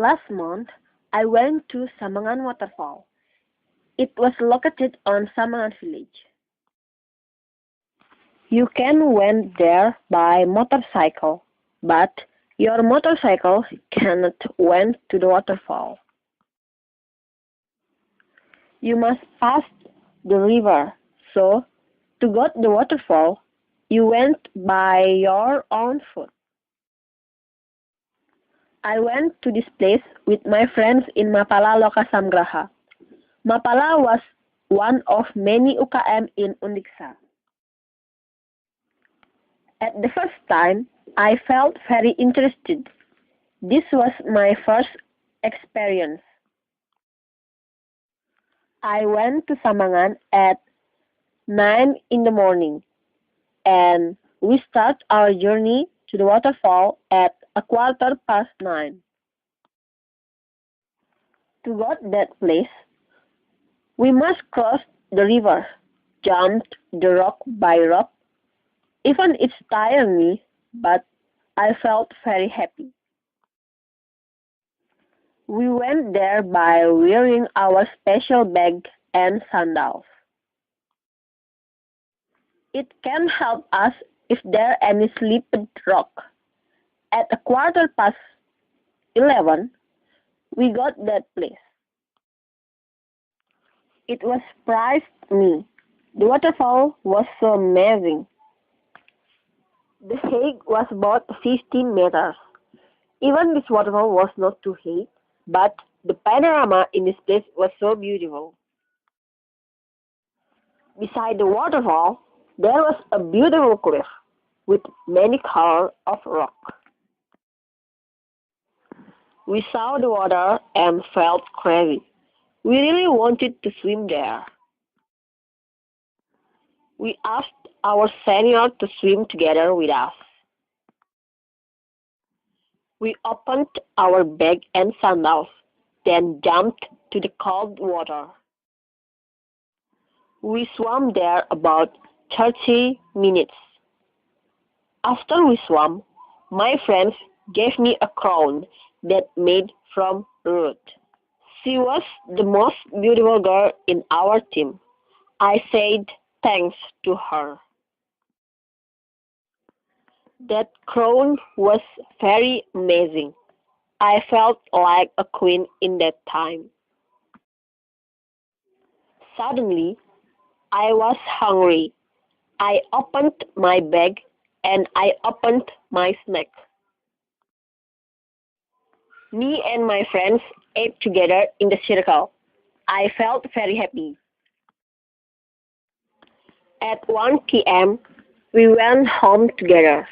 Last month, I went to Sambangan Waterfall. It was located on Sambangan village. You can went there by motorcycle, but your motorcycle cannot went to the waterfall. You must pass the river, so to go to the waterfall, you went by your own foot. I went to this place with my friends in Mapala Loka Samgraha. Mapala was one of many UKM in Undiksa. At the first time, I felt very interested. This was my first experience. I went to Sambangan at 9 in the morning, and we start our journey to the waterfall at 9:15. To go to that place, we must cross the river, jump the rock by rock. Even it tired me, but I felt very happy. We went there by wearing our special bag and sandals. It can help us if there any slippery rock. At 11:15, we got that place. It was surprised me. The waterfall was so amazing. The height was about 15 meters. Even this waterfall was not too high, but the panorama in this place was so beautiful. Beside the waterfall, there was a beautiful cliff with many colors of rock. We saw the water and felt crazy. We really wanted to swim there. We asked our senior to swim together with us. We opened our bag and sandals, then jumped to the cold water. We swam there about 30 minutes. After we swam, my friends gave me a crown that made from root. She was the most beautiful girl in our team. I said thanks to her. That crown was very amazing. I felt like a queen in that time. Suddenly, I was hungry. I opened my bag and I opened my snack. Me and my friends ate together in the circle. I felt very happy. At 1 p.m., we went home together.